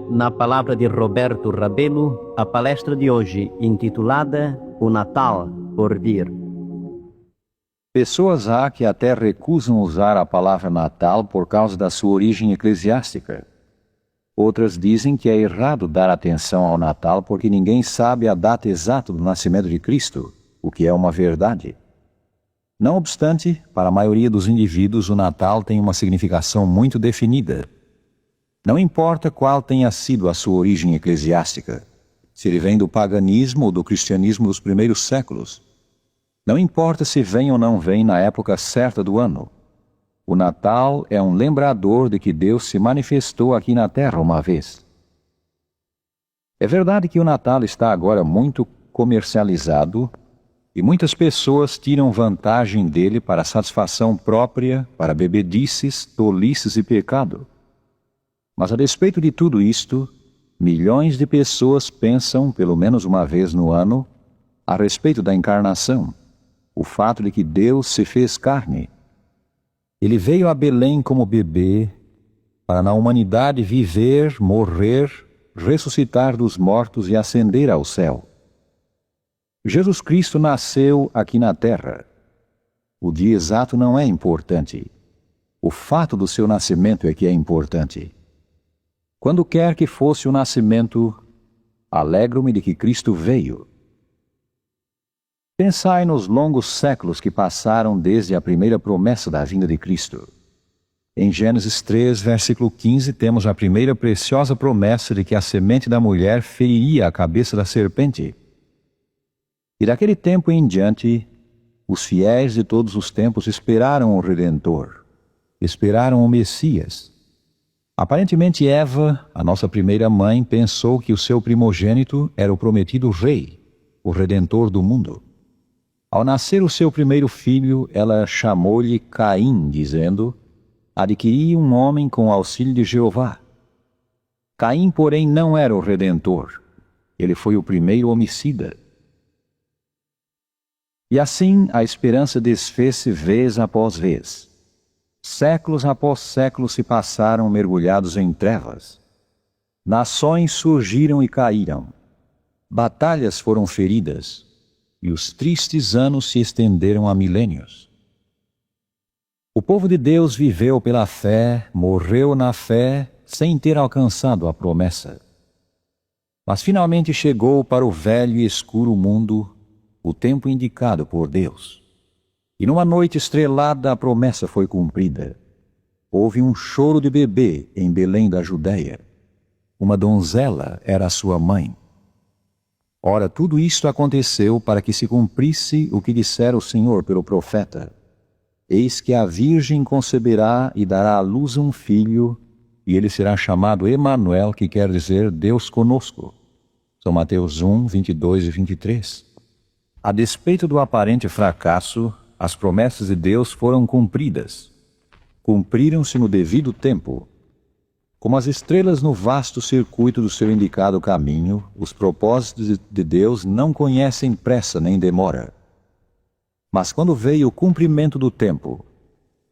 na palavra de Roberto Rabelo, a palestra de hoje, intitulada O Natal por Vir. Pessoas há que até recusam usar a palavra Natal por causa da sua origem eclesiástica. Outras dizem que é errado dar atenção ao Natal porque ninguém sabe a data exata do nascimento de Cristo, o que é uma verdade. Não obstante, para a maioria dos indivíduos, o Natal tem uma significação muito definida. Não importa qual tenha sido a sua origem eclesiástica, se ele vem do paganismo ou do cristianismo dos primeiros séculos. Não importa se vem ou não vem na época certa do ano. O Natal é um lembrador de que Deus se manifestou aqui na Terra uma vez. É verdade que o Natal está agora muito comercializado e muitas pessoas tiram vantagem dele para satisfação própria, para bebedices, tolices e pecado. Mas a despeito de tudo isto, milhões de pessoas pensam, pelo menos uma vez no ano, a respeito da encarnação, o fato de que Deus se fez carne. Ele veio a Belém como bebê, para na humanidade viver, morrer, ressuscitar dos mortos e ascender ao céu. Jesus Cristo nasceu aqui na Terra. O dia exato não é importante. O fato do seu nascimento é que é importante. Quando quer que fosse o nascimento, alegro-me de que Cristo veio. Pensai nos longos séculos que passaram desde a primeira promessa da vinda de Cristo. Em Gênesis 3, versículo 15, temos a primeira preciosa promessa de que a semente da mulher feriria a cabeça da serpente. E daquele tempo em diante, os fiéis de todos os tempos esperaram o Redentor, esperaram o Messias. Aparentemente Eva, a nossa primeira mãe, pensou que o seu primogênito era o prometido rei, o Redentor do mundo. Ao nascer o seu primeiro filho, ela chamou-lhe Caim, dizendo: adquiri um homem com o auxílio de Jeová. Caim, porém, não era o Redentor. Ele foi o primeiro homicida. E assim a esperança desfez-se vez após vez. Séculos após séculos se passaram mergulhados em trevas. Nações surgiram e caíram. Batalhas foram feridas. E os tristes anos se estenderam a milênios. O povo de Deus viveu pela fé, morreu na fé, sem ter alcançado a promessa. Mas finalmente chegou para o velho e escuro mundo o tempo indicado por Deus. E numa noite estrelada a promessa foi cumprida. Houve um choro de bebê em Belém da Judéia. Uma donzela era a sua mãe. Ora, tudo isto aconteceu para que se cumprisse o que dissera o Senhor pelo profeta. Eis que a Virgem conceberá e dará à luz um filho, e ele será chamado Emanuel, que quer dizer Deus conosco. São Mateus 1, 22 e 23. A despeito do aparente fracasso, as promessas de Deus foram cumpridas. Cumpriram-se no devido tempo. Como as estrelas no vasto circuito do seu indicado caminho, os propósitos de Deus não conhecem pressa nem demora. Mas quando veio o cumprimento do tempo,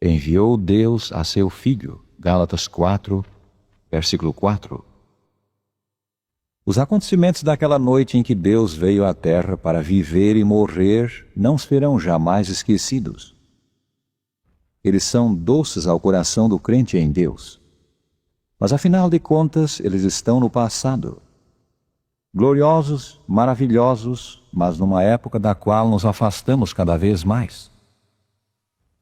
enviou Deus a seu Filho. Gálatas 4, versículo 4. Os acontecimentos daquela noite em que Deus veio à terra para viver e morrer não serão jamais esquecidos. Eles são doces ao coração do crente em Deus. Mas afinal de contas, eles estão no passado. Gloriosos, maravilhosos, mas numa época da qual nos afastamos cada vez mais.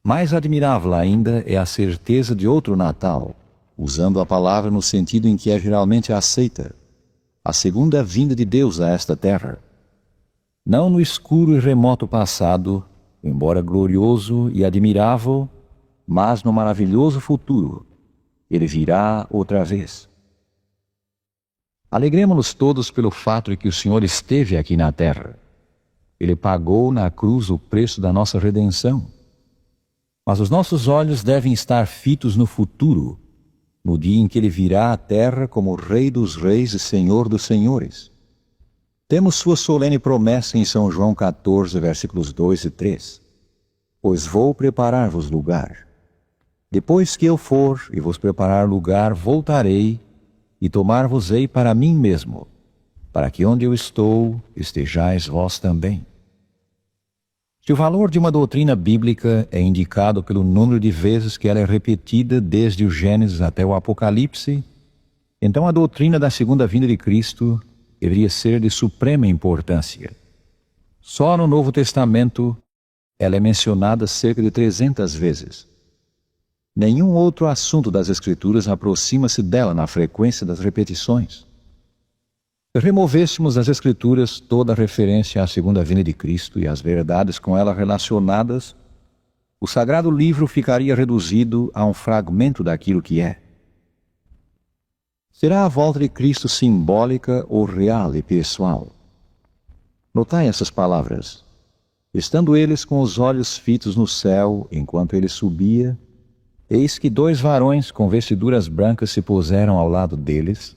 Mais admirável ainda é a certeza de outro Natal, usando a palavra no sentido em que é geralmente aceita, a segunda vinda de Deus a esta terra. Não no escuro e remoto passado, embora glorioso e admirável, mas no maravilhoso futuro. Ele virá outra vez. Alegremo-nos todos pelo fato de que o Senhor esteve aqui na terra. Ele pagou na cruz o preço da nossa redenção. Mas os nossos olhos devem estar fitos no futuro, no dia em que Ele virá à terra como Rei dos Reis e Senhor dos Senhores. Temos sua solene promessa em São João 14, versículos 2 e 3. Pois vou preparar-vos lugar. Depois que eu for e vos preparar lugar, voltarei e tomar-vos-ei para mim mesmo, para que onde eu estou, estejais vós também. Se o valor de uma doutrina bíblica é indicado pelo número de vezes que ela é repetida desde o Gênesis até o Apocalipse, então a doutrina da segunda vinda de Cristo deveria ser de suprema importância. Só no Novo Testamento ela é mencionada cerca de 300 vezes. Nenhum outro assunto das Escrituras aproxima-se dela na frequência das repetições. Se removêssemos das Escrituras toda a referência à segunda vinda de Cristo e as verdades com ela relacionadas, o Sagrado Livro ficaria reduzido a um fragmento daquilo que é. Será a volta de Cristo simbólica ou real e pessoal? Notai essas palavras. Estando eles com os olhos fitos no céu, enquanto ele subia, eis que 2 varões com vestiduras brancas se puseram ao lado deles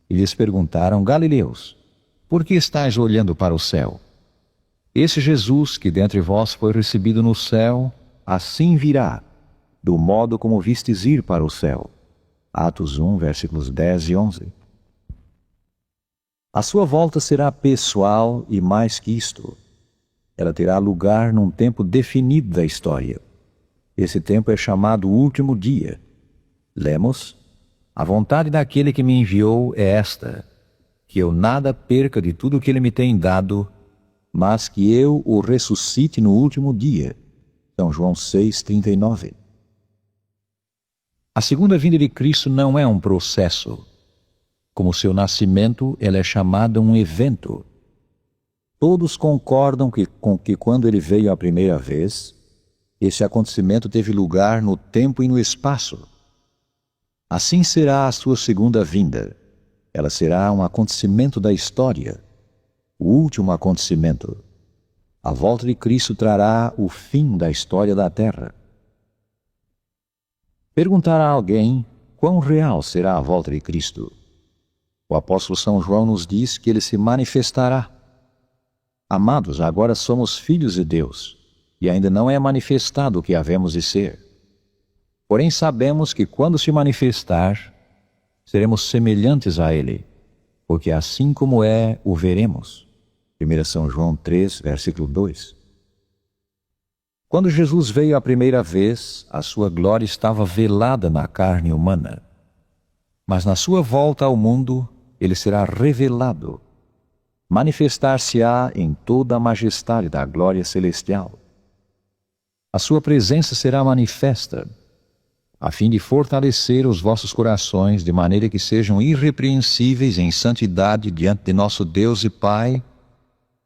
e lhes perguntaram: Galileus, por que estáis olhando para o céu? Esse Jesus que dentre vós foi recebido no céu, assim virá, do modo como vistes ir para o céu. Atos 1, versículos 10 e 11. A sua volta será pessoal e mais que isto. Ela terá lugar num tempo definido da história. Esse tempo é chamado último dia. Lemos: a vontade daquele que me enviou é esta, que eu nada perca de tudo o que ele me tem dado, mas que eu o ressuscite no último dia. São João 6,39. A segunda vinda de Cristo não é um processo. Como seu nascimento, ela é chamada um evento. Todos concordam com que quando ele veio a primeira vez, esse acontecimento teve lugar no tempo e no espaço. Assim será a sua segunda vinda. Ela será um acontecimento da história, o último acontecimento. A volta de Cristo trará o fim da história da terra. Perguntar a alguém quão real será a volta de Cristo. O apóstolo São João nos diz que ele se manifestará. Amados, agora somos filhos de Deus, e ainda não é manifestado o que havemos de ser. Porém sabemos que quando se manifestar, seremos semelhantes a Ele, porque assim como é, o veremos. 1 São João 3, versículo 2. Quando Jesus veio a primeira vez, a sua glória estava velada na carne humana. Mas na sua volta ao mundo, ele será revelado. Manifestar-se-á em toda a majestade da glória celestial. A sua presença será manifesta, a fim de fortalecer os vossos corações, de maneira que sejam irrepreensíveis em santidade diante de nosso Deus e Pai,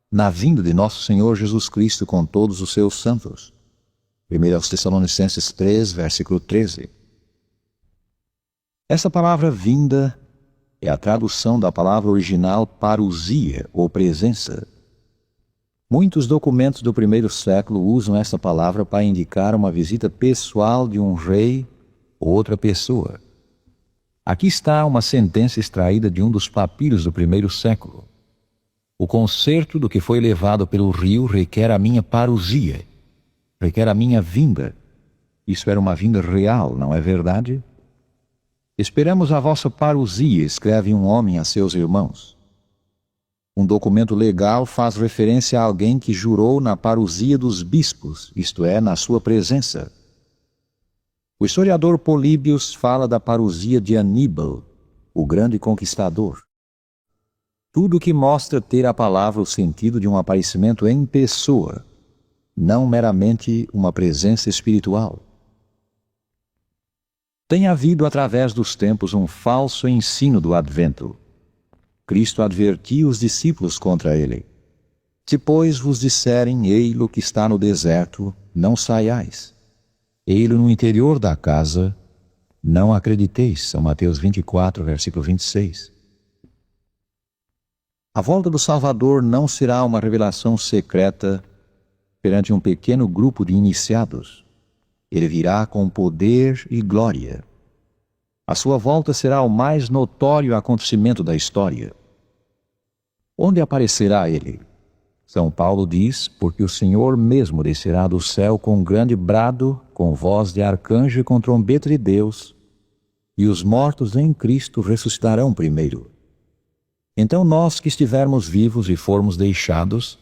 na vinda de nosso Senhor Jesus Cristo com todos os seus santos. 1 Tessalonicenses 3, versículo 13. Essa palavra vinda é a tradução da palavra original parousia, ou presença. Muitos documentos do primeiro século usam essa palavra para indicar uma visita pessoal de um rei ou outra pessoa. Aqui está uma sentença extraída de um dos papiros do primeiro século. O concerto do que foi levado pelo rio requer a minha parousia, requer a minha vinda. Isso era uma vinda real, não é verdade? Esperamos a vossa parousia, escreve um homem a seus irmãos. Um documento legal faz referência a alguém que jurou na parousia dos bispos, isto é, na sua presença. O historiador Políbios fala da parousia de Aníbal, o grande conquistador. Tudo que mostra ter a palavra o sentido de um aparecimento em pessoa, não meramente uma presença espiritual. Tem havido através dos tempos um falso ensino do advento. Cristo advertia os discípulos contra ele. Se, pois, vos disserem, ei-lo que está no deserto, não saiais. Ei-lo no interior da casa, não acrediteis. São Mateus 24, versículo 26. A volta do Salvador não será uma revelação secreta perante um pequeno grupo de iniciados. Ele virá com poder e glória. A sua volta será o mais notório acontecimento da história. Onde aparecerá ele? São Paulo diz, porque o Senhor mesmo descerá do céu com um grande brado, com voz de arcanjo e com trombeta de Deus, e os mortos em Cristo ressuscitarão primeiro. Então nós que estivermos vivos e formos deixados,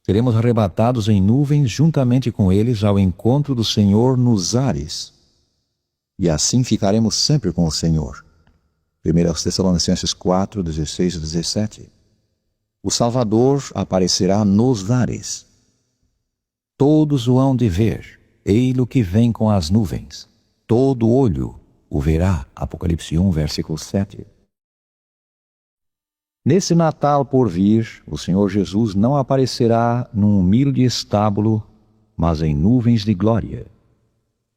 seremos arrebatados em nuvens juntamente com eles ao encontro do Senhor nos ares. E assim ficaremos sempre com o Senhor. 1 Tessalonicenses 4, 16 e 17. O Salvador aparecerá nos ares. Todos o hão de ver, ei-lo que vem com as nuvens. Todo olho o verá. Apocalipse 1, versículo 7. Nesse Natal por vir, o Senhor Jesus não aparecerá num humilde estábulo, mas em nuvens de glória.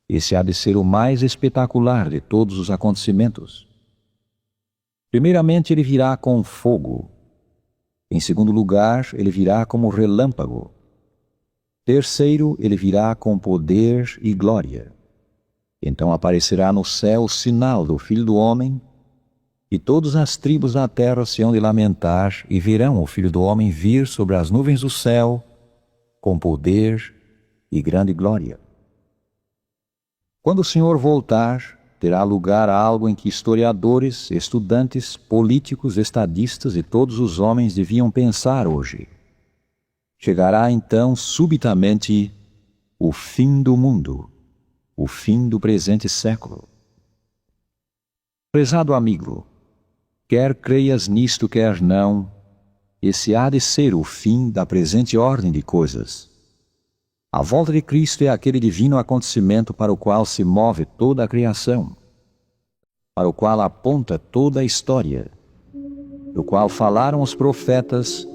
Esse há de ser o mais espetacular de todos os acontecimentos. Primeiramente, ele virá com fogo. Em segundo lugar, ele virá como relâmpago. Terceiro, ele virá com poder e glória. Então aparecerá no céu o sinal do Filho do Homem, e todas as tribos da terra se hão de lamentar e verão o Filho do Homem vir sobre as nuvens do céu, com poder e grande glória. Quando o Senhor voltar, terá lugar algo em que historiadores, estudantes, políticos, estadistas e todos os homens deviam pensar hoje. Chegará então subitamente o fim do mundo, o fim do presente século. Prezado amigo, quer creias nisto, quer não, esse há de ser o fim da presente ordem de coisas. A volta de Cristo é aquele divino acontecimento para o qual se move toda a criação, para o qual aponta toda a história, do qual falaram os profetas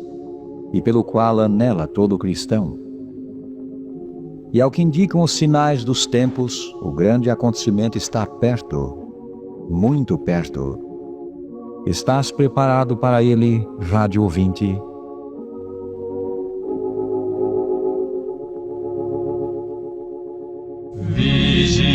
e pelo qual anela todo cristão. E ao que indicam os sinais dos tempos, o grande acontecimento está perto, muito perto. Estás preparado para ele, rádio ouvinte?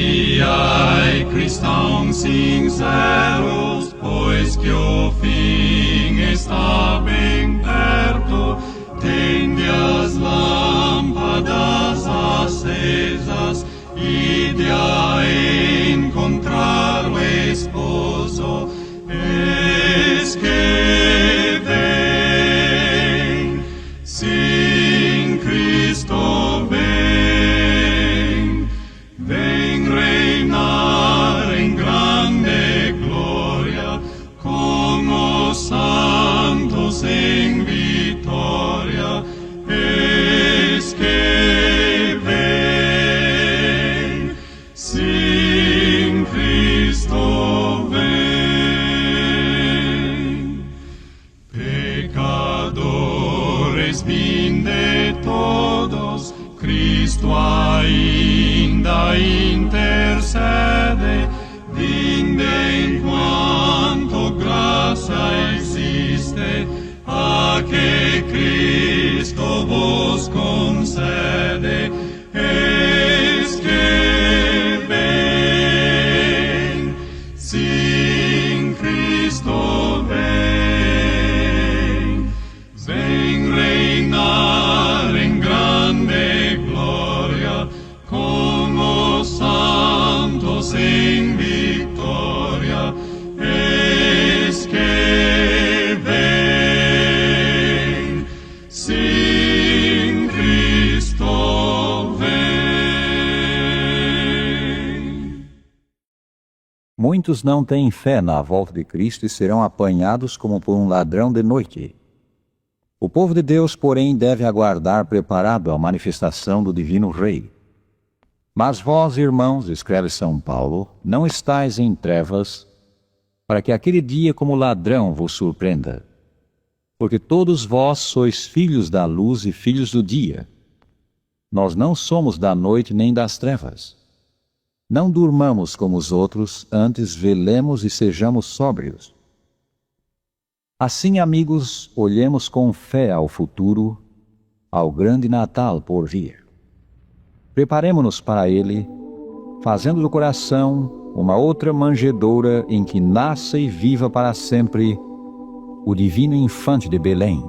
Vigiai, cristãos sinceros, pois que o fim está bem perto. Tende as lâmpadas acesas, ide a encontrar o esposo. Eis que vem, sim, Cristo vem, vem reinar em grande glória, com os santos em vitória. Eis que vem, sim, Cristo vem. Pecadores, vinde todos, Cristo ainda intercede. Vinde enquanto graça existe, a que Cristo vos concede. Eis que vem, sim, Cristo vem, vem reinar em grande glória, com os santos em vitória. Eis que vem, sim, Cristo vem. Muitos não têm fé na volta de Cristo e serão apanhados como por um ladrão de noite. O povo de Deus, porém, deve aguardar preparado a manifestação do Divino Rei. Mas vós, irmãos, escreve São Paulo, não estais em trevas, para que aquele dia como ladrão vos surpreenda. Porque todos vós sois filhos da luz e filhos do dia. Nós não somos da noite nem das trevas. Não durmamos como os outros, antes velemos e sejamos sóbrios. Assim, amigos, olhemos com fé ao futuro, ao grande Natal por vir. Preparemo-nos para ele, fazendo do coração uma outra manjedoura em que nasça e viva para sempre o divino infante de Belém.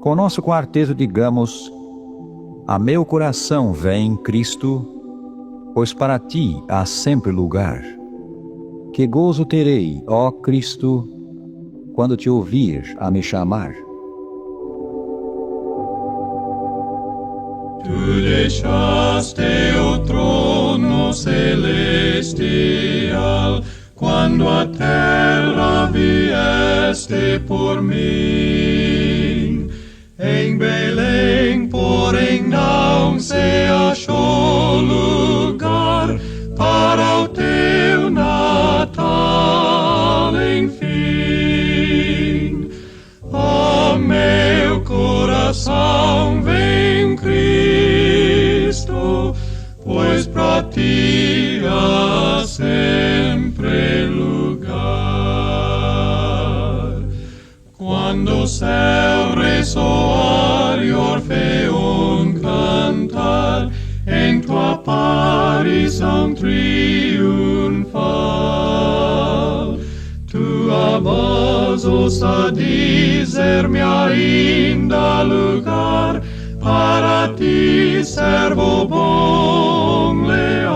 Com nosso quarteto digamos: a meu coração vem, Cristo, pois para ti há sempre lugar. Que gozo terei, ó Cristo, quando te ouvir a me chamar. Tu deixaste o trono celestial, quando a terra vieste por mim. Em Belém, porém, não se achou lugar para o teu Natal, enfim. Ó meu coração, vem Cristo, pois pra ti há sempre lugar. Quando o céu ressoar e Orfeon cantar em tua aparição triunfal, tua voz ouça dizer-me ainda lugar para ti, servo bom, leal.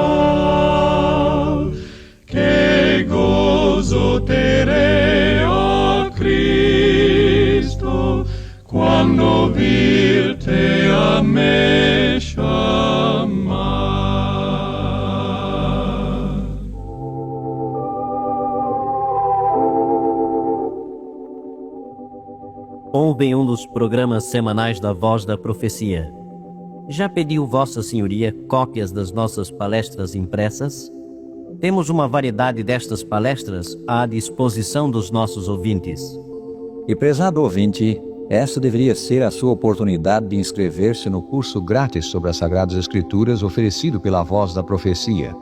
Que gozo terei, ó Cristo, quando ouvir-te a me chamar. Ouve em um dos programas semanais da Voz da Profecia. Já pediu Vossa Senhoria cópias das nossas palestras impressas? Temos uma variedade destas palestras à disposição dos nossos ouvintes. E prezado ouvinte, essa deveria ser a sua oportunidade de inscrever-se no curso grátis sobre as Sagradas Escrituras oferecido pela Voz da Profecia.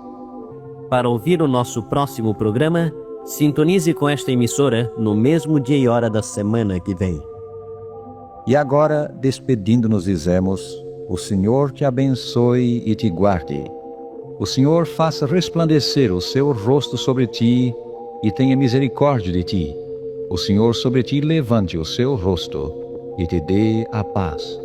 Para ouvir o nosso próximo programa, sintonize com esta emissora no mesmo dia e hora da semana que vem. E agora, despedindo-nos, dizemos: o Senhor te abençoe e te guarde. O Senhor faça resplandecer o seu rosto sobre ti e tenha misericórdia de ti. O Senhor sobre ti levante o seu rosto e te dê a paz.